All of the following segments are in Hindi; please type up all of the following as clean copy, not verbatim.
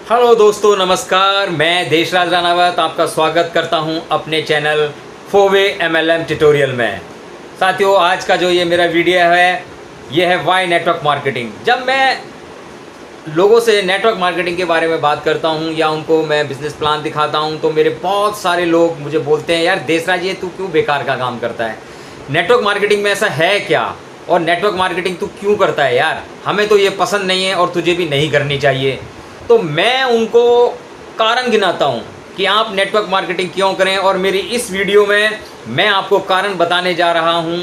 हेलो दोस्तों, नमस्कार। मैं देशराज रानावत आपका स्वागत करता हूं अपने चैनल फोवे MLM ट्यूटोरियल में। साथियों, आज का जो ये मेरा वीडियो है ये है वाई नेटवर्क मार्केटिंग। जब मैं लोगों से नेटवर्क मार्केटिंग के बारे में बात करता हूं या उनको मैं बिज़नेस प्लान दिखाता हूं तो मेरे बहुत सारे लोग मुझे बोलते हैं, यार देशराज, ये तू क्यों बेकार का काम करता है? नेटवर्क मार्केटिंग में ऐसा है क्या? और नेटवर्क मार्केटिंग तू क्यों करता है? यार हमें तो ये पसंद नहीं है और तुझे भी नहीं करनी चाहिए। तो मैं उनको कारण गिनाता हूँ कि आप नेटवर्क मार्केटिंग क्यों करें, और मेरी इस वीडियो में मैं आपको कारण बताने जा रहा हूँ।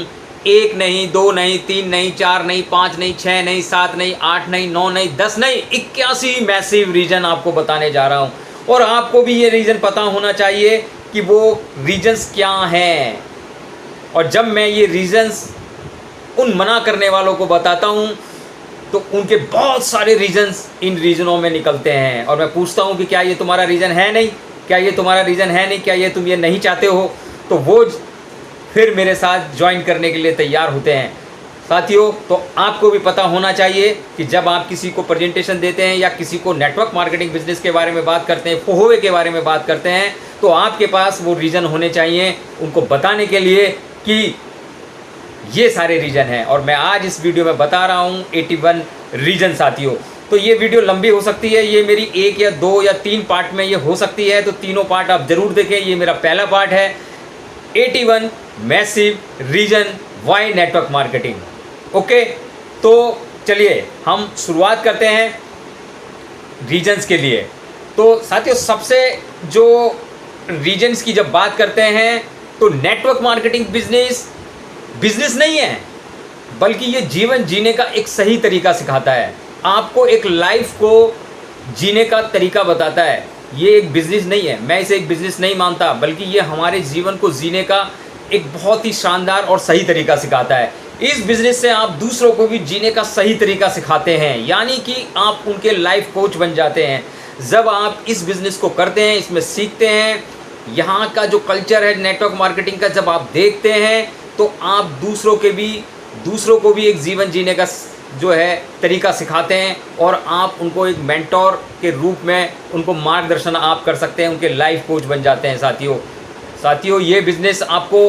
1 नहीं, 2 नहीं, 3 नहीं, 4 नहीं, 5 नहीं, 6 नहीं, 7 नहीं, 8 नहीं, 9 नहीं, 10 नहीं, 81 मैसिव रीज़न आपको बताने जा रहा हूँ। और आपको भी ये रीज़न पता होना चाहिए कि वो रीजन्स क्या हैं। और जब मैं ये रीजन्स उन मना करने वालों को बताता हूँ तो उनके बहुत सारे रीजन्स इन रीजनों में निकलते हैं। और मैं पूछता हूँ कि क्या ये तुम्हारा रीज़न है नहीं? क्या ये तुम्हारा रीज़न है नहीं? क्या ये तुम ये नहीं चाहते हो? तो वो फिर मेरे साथ ज्वाइन करने के लिए तैयार होते हैं। साथियों, तो आपको भी पता होना चाहिए कि जब आप किसी को प्रेजेंटेशन देते हैं या किसी को नेटवर्क मार्केटिंग बिजनेस के बारे में बात करते हैं, फोहवे के बारे में बात करते हैं, तो आपके पास वो रीज़न होने चाहिए उनको बताने के लिए कि ये सारे रीजन हैं। और मैं आज इस वीडियो में बता रहा हूँ 81 रीजन। साथियों, तो ये वीडियो लंबी हो सकती है, ये मेरी 1 या 2 या 3 पार्ट में ये हो सकती है, तो तीनों पार्ट आप ज़रूर देखें। ये मेरा पहला पार्ट है 81 massive reason why network marketing. Okay, तो चलिए हम शुरुआत करते हैं रीजन्स के लिए। तो साथियों, सबसे जो रीजन्स की जब बात करते हैं तो नेटवर्क मार्केटिंग बिजनेस नहीं है, बल्कि ये जीवन जीने का एक सही तरीका सिखाता है। आपको एक लाइफ को जीने का तरीका बताता है। ये एक बिज़नेस नहीं है, मैं इसे एक बिज़नेस नहीं मानता, बल्कि ये हमारे जीवन को जीने का एक बहुत ही शानदार और सही तरीका सिखाता है। इस बिज़नेस से आप दूसरों को भी जीने का सही तरीका सिखाते हैं, यानी कि आप उनके लाइफ कोच बन जाते हैं। जब आप इस बिज़नेस को करते हैं, इसमें सीखते हैं, यहाँ का जो कल्चर है नेटवर्क मार्केटिंग का जब आप देखते हैं, तो आप दूसरों को भी एक जीवन जीने का जो है तरीका सिखाते हैं, और आप उनको एक मेंटोर के रूप में उनको मार्गदर्शन आप कर सकते हैं, उनके लाइफ कोच बन जाते हैं। साथियों, ये बिज़नेस आपको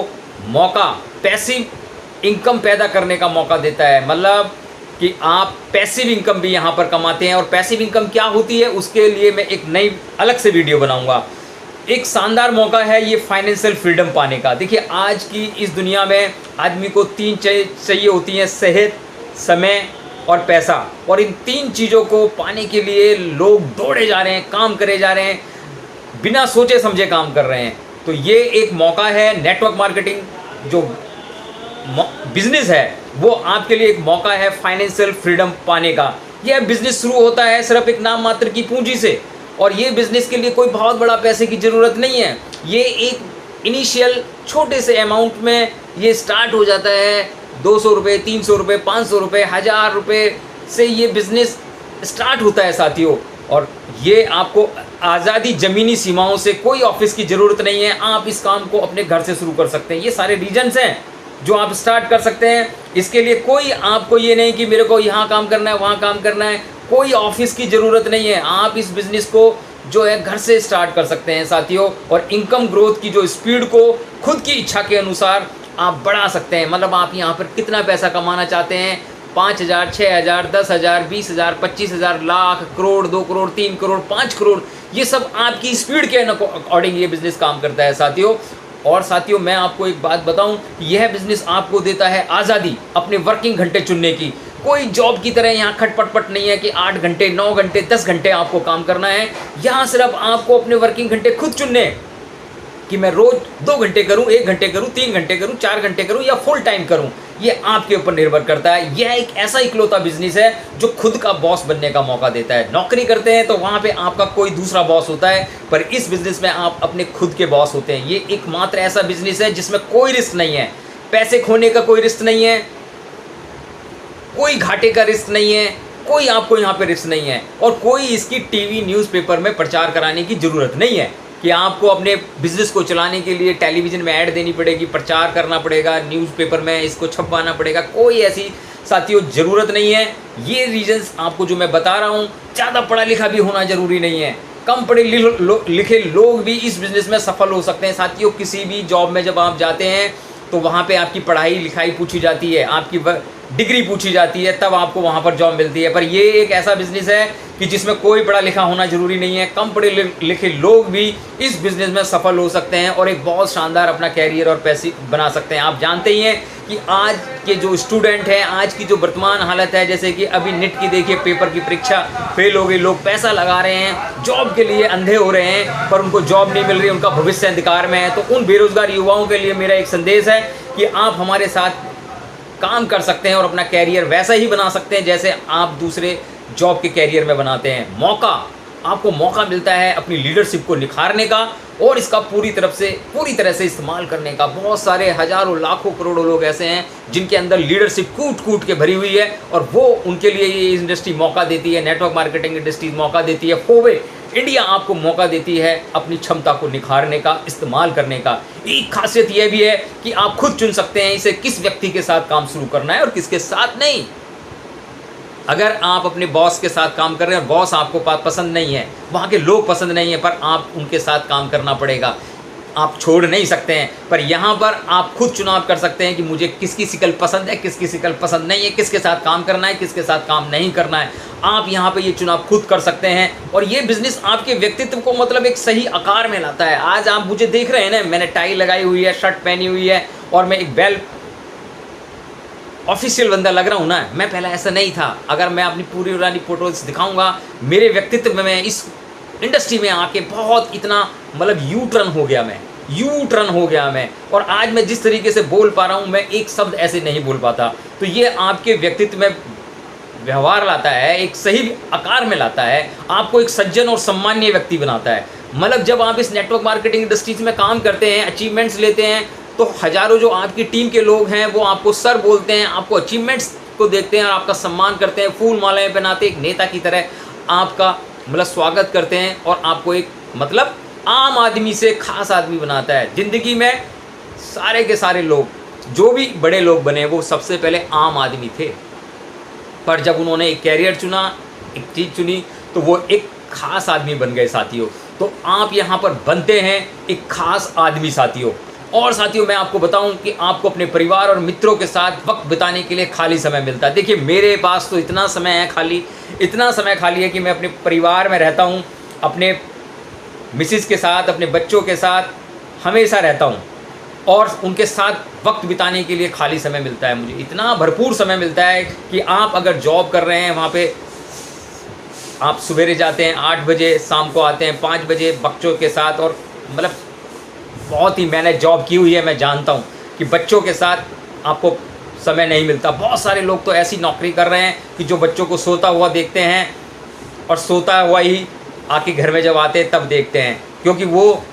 मौका, पैसिव इनकम पैदा करने का मौका देता है। मतलब कि आप पैसिव इनकम भी यहाँ पर कमाते हैं। और पैसिव इनकम क्या होती है उसके लिए मैं एक नई अलग से वीडियो बनाऊँगा। एक शानदार मौका है ये फाइनेंशियल फ्रीडम पाने का। देखिए, आज की इस दुनिया में आदमी को 3 चाहिए होती हैं: सेहत, समय और पैसा। और इन 3 चीज़ों को पाने के लिए लोग दौड़े जा रहे हैं, काम करे जा रहे हैं, बिना सोचे समझे काम कर रहे हैं। तो ये एक मौका है, नेटवर्क मार्केटिंग जो बिजनेस है वो आपके लिए एक मौका है फाइनेंशियल फ्रीडम पाने का। यह बिजनेस शुरू होता है सिर्फ एक नाम मात्र की पूंजी से, और ये बिज़नेस के लिए कोई बहुत बड़ा पैसे की ज़रूरत नहीं है। ये एक इनिशियल छोटे से अमाउंट में ये स्टार्ट हो जाता है। 200 रुपये, 300 रुपये, 500 रुपये, 1000 रुपये से ये बिज़नेस स्टार्ट होता है साथियों। और ये आपको आज़ादी, ज़मीनी सीमाओं से, कोई ऑफिस की ज़रूरत नहीं है। आप इस काम को अपने घर से शुरू कर सकते हैं। ये सारे रीजन्स हैं जो आप स्टार्ट कर सकते हैं। इसके लिए कोई आपको ये नहीं कि मेरे को यहाँ काम करना है, वहाँ काम करना है, कोई ऑफिस की ज़रूरत नहीं है। आप इस बिज़नेस को जो है घर से स्टार्ट कर सकते हैं साथियों। और इनकम ग्रोथ की जो स्पीड को खुद की इच्छा के अनुसार आप बढ़ा सकते हैं। मतलब आप यहाँ पर कितना पैसा कमाना चाहते हैं, 5000, 6000, 10,000, 20,000, 25,000, लाख, करोड़, 2 करोड़, 3 करोड़, 5 करोड़, ये सब आपकी स्पीड के अकॉर्डिंग ये बिज़नेस काम करता है साथियों। और साथियों, मैं आपको एक बात बताऊं, यह बिज़नेस आपको देता है आज़ादी अपने वर्किंग घंटे चुनने की। कोई जॉब की तरह यहाँ खटपटपट नहीं है कि 8 घंटे, 9 घंटे, 10 घंटे आपको काम करना है। यहाँ सिर्फ आपको अपने वर्किंग घंटे खुद चुनने कि मैं रोज़ 2 घंटे करूँ, 1 घंटे करूँ, 3 घंटे करूँ, 4 घंटे करूँ या फुल टाइम करूँ, ये आपके ऊपर निर्भर करता है। यह एक ऐसा इकलौता बिजनेस है जो खुद का बॉस बनने का मौका देता है। नौकरी करते हैं तो वहाँ पे आपका कोई दूसरा बॉस होता है, पर इस बिज़नेस में आप अपने खुद के बॉस होते हैं। ये एकमात्र ऐसा बिजनेस है जिसमें कोई रिस्क नहीं है। पैसे खोने का कोई रिस्क नहीं है, कोई घाटे का रिस्क नहीं है, कोई आपको यहाँ पे रिस्क नहीं है, और कोई इसकी टीवी न्यूज़पेपर में प्रचार कराने की ज़रूरत नहीं है कि आपको अपने बिजनेस को चलाने के लिए टेलीविज़न में ऐड देनी पड़ेगी, प्रचार करना पड़ेगा, न्यूज़पेपर में इसको छपवाना पड़ेगा, कोई ऐसी साथियों ज़रूरत नहीं है। ये रीजंस आपको जो मैं बता रहा हूँ, ज़्यादा पढ़ा लिखा भी होना ज़रूरी नहीं है, कम पढ़े लिखे लोग भी इस बिज़नेस में सफल हो सकते हैं। साथियों, किसी भी जॉब में जब आप जाते हैं तो वहाँ पे आपकी पढ़ाई लिखाई पूछी जाती है, आपकी डिग्री पूछी जाती है, तब आपको वहाँ पर जॉब मिलती है। पर ये एक ऐसा बिज़नेस है कि जिसमें कोई पढ़ा लिखा होना ज़रूरी नहीं है, कम पढ़े लिखे लोग भी इस बिज़नेस में सफल हो सकते हैं और एक बहुत शानदार अपना कैरियर और पैसे बना सकते हैं। आप जानते ही हैं कि आज के जो स्टूडेंट हैं, आज की जो वर्तमान हालत है, जैसे कि अभी नीट की देखिए, पेपर की परीक्षा फेल हो गई, लोग पैसा लगा रहे हैं, जॉब के लिए अंधे हो रहे हैं, पर उनको जॉब नहीं मिल रही, उनका भविष्य अंधकार में है। तो उन बेरोजगार युवाओं के लिए मेरा एक संदेश है कि आप हमारे साथ काम कर सकते हैं और अपना कैरियर वैसा ही बना सकते हैं जैसे आप दूसरे जॉब के कैरियर में बनाते हैं। आपको मौका मिलता है अपनी लीडरशिप को निखारने का और इसका पूरी तरह से इस्तेमाल करने का। बहुत सारे हजारों लाखों करोड़ों लोग ऐसे हैं जिनके अंदर लीडरशिप कूट के भरी हुई है और वो उनके लिए ये इंडस्ट्री मौका देती है, नेटवर्क मार्केटिंग इंडस्ट्री मौका देती है, फोवे इंडिया आपको मौका देती है अपनी क्षमता को निखारने का, इस्तेमाल करने का। एक खासियत यह भी है कि आप खुद चुन सकते हैं इसे किस व्यक्ति के साथ काम शुरू करना है और किसके साथ नहीं। अगर आप अपने बॉस के साथ काम कर रहे हैं और बॉस आपको पसंद नहीं है, वहाँ के लोग पसंद नहीं है, पर आप उनके साथ काम करना पड़ेगा, आप छोड़ नहीं सकते हैं। पर यहाँ पर आप खुद चुनाव कर सकते हैं कि मुझे किसकी शिकल पसंद है, किसकी शिकल पसंद नहीं है, किसके साथ काम करना है, किसके साथ काम नहीं करना है। आप यहाँ पे ये चुनाव खुद कर सकते हैं और ये बिजनेस आपके व्यक्तित्व को मतलब एक सही आकार में लाता है। आज आप मुझे देख रहे हैं ना, मैंने टाई लगाई हुई है, शर्ट पहनी हुई है और मैं एक वेल ऑफिशियल बंदा लग रहा हूँ ना। मैं पहले ऐसा नहीं था। अगर मैं अपनी पूरी पुरानी फोटोज दिखाऊंगा, मेरे व्यक्तित्व में मैं इस इंडस्ट्री में आके बहुत इतना मतलब यू टर्न हो गया मैं और आज मैं जिस तरीके से बोल पा रहा हूँ, मैं एक शब्द ऐसे नहीं बोल पाता। तो ये आपके व्यक्तित्व में व्यवहार लाता है, एक सही आकार में लाता है, आपको एक सज्जन और सम्मानीय व्यक्ति बनाता है। मतलब जब आप इस नेटवर्क मार्केटिंग इंडस्ट्रीज में काम करते हैं, अचीवमेंट्स लेते हैं, तो हजारों जो आपकी टीम के लोग हैं वो आपको सर बोलते हैं, आपको अचीवमेंट्स को देखते हैं और आपका सम्मान करते हैं, फूल मालाएं पहनाते एक नेता की तरह आपका मतलब स्वागत करते हैं और आपको एक मतलब आम आदमी से खास आदमी बनाता है। ज़िंदगी में सारे के सारे लोग जो भी बड़े लोग बने वो सबसे पहले आम आदमी थे, पर जब उन्होंने एक कैरियर चुना, एक चीज़ चुनी, तो वो एक खास आदमी बन गए साथियों। तो आप यहाँ पर बनते हैं एक खास आदमी साथियों। और साथियों, मैं आपको बताऊं कि आपको अपने परिवार और मित्रों के साथ वक्त बिताने के लिए खाली समय मिलता है। देखिए, मेरे पास तो इतना समय खाली है कि मैं अपने परिवार में रहता हूं, अपने मिसेस के साथ, अपने बच्चों के साथ हमेशा रहता हूं और उनके साथ वक्त बिताने के लिए खाली समय मिलता है। मुझे इतना भरपूर समय मिलता है कि आप अगर जॉब कर रहे हैं, वहाँ पे आप सवेरे जाते हैं 8 बजे, शाम को आते हैं 5 बजे बच्चों के साथ। और मतलब बहुत ही मैंने जॉब की हुई है, मैं जानता हूँ कि बच्चों के साथ आपको समय नहीं मिलता। बहुत सारे लोग तो ऐसी नौकरी कर रहे हैं कि जो बच्चों को सोता हुआ देखते हैं और सोता हुआ ही आके घर में जब आते हैं तब देखते हैं, क्योंकि वो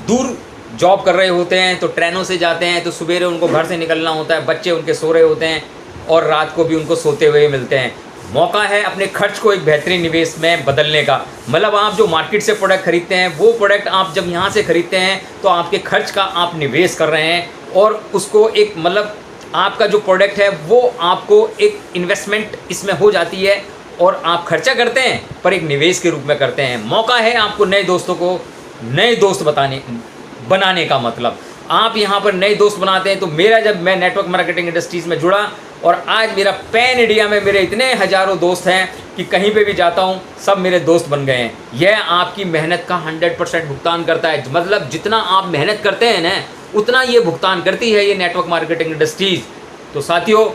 दूर जॉब कर रहे होते हैं, तो ट्रेनों से जाते हैं, तो सवेरे उनको घर से निकलना होता है, बच्चे उनके सो रहे होते हैं और रात को भी उनको सोते हुए मिलते हैं। मौका है अपने खर्च को एक बेहतरीन निवेश में बदलने का। मतलब आप जो मार्केट से प्रोडक्ट खरीदते हैं, वो प्रोडक्ट आप जब यहाँ से खरीदते हैं तो आपके खर्च का आप निवेश कर रहे हैं और उसको एक मतलब आपका जो प्रोडक्ट है वो आपको एक इन्वेस्टमेंट इसमें हो जाती है और आप खर्चा करते हैं पर एक निवेश के रूप में करते हैं। मौका है आपको नए दोस्तों को नए दोस्त बनाने का। मतलब आप यहाँ पर नए दोस्त बनाते हैं। तो जब मैं नेटवर्क मार्केटिंग इंडस्ट्रीज़ में जुड़ा और आज मेरा पैन इंडिया में मेरे इतने हज़ारों दोस्त हैं कि कहीं पे भी जाता हूँ सब मेरे दोस्त बन गए हैं। यह आपकी मेहनत का 100% भुगतान करता है। मतलब जितना आप मेहनत करते हैं ना, उतना ये भुगतान करती है ये नेटवर्क मार्केटिंग इंडस्ट्रीज़। तो साथियों,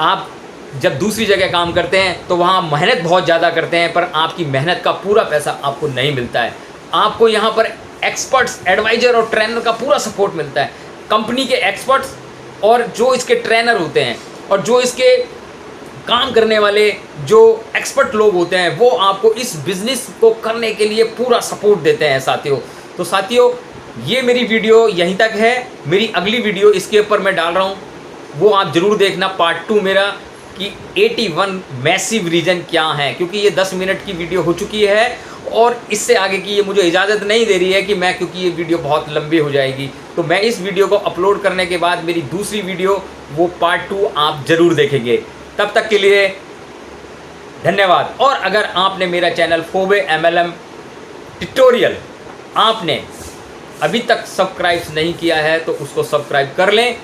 आप जब दूसरी जगह काम करते हैं तो वहाँ मेहनत बहुत ज़्यादा करते हैं, पर आपकी मेहनत का पूरा पैसा आपको नहीं मिलता है। आपको यहाँ पर एक्सपर्ट्स, एडवाइज़र और ट्रेनर का पूरा सपोर्ट मिलता है। कंपनी के एक्सपर्ट्स और जो इसके ट्रेनर होते हैं और जो इसके काम करने वाले जो एक्सपर्ट लोग होते हैं, वो आपको इस बिज़नेस को करने के लिए पूरा सपोर्ट देते हैं साथियों। तो साथियों, ये मेरी वीडियो यहीं तक है। मेरी अगली वीडियो इसके ऊपर मैं डाल रहा हूँ, वो आप ज़रूर देखना, पार्ट 2 मेरा, कि 81 मैसिव रीजन क्या है, क्योंकि ये 10 मिनट की वीडियो हो चुकी है और इससे आगे की ये मुझे इजाज़त नहीं दे रही है कि मैं, क्योंकि ये वीडियो बहुत लंबी हो जाएगी, तो मैं इस वीडियो को अपलोड करने के बाद मेरी दूसरी वीडियो वो पार्ट 2 आप ज़रूर देखेंगे। तब तक के लिए धन्यवाद। और अगर आपने मेरा चैनल फोवे MLM ट्यूटोरियल आपने अभी तक सब्सक्राइब नहीं किया है तो उसको सब्सक्राइब कर लें।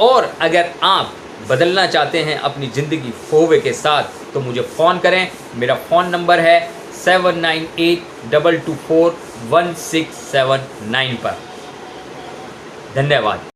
और अगर आप बदलना चाहते हैं अपनी ज़िंदगी फोवे के साथ तो मुझे फ़ोन करें। मेरा फ़ोन नंबर है 7982241679 पर। धन्यवाद।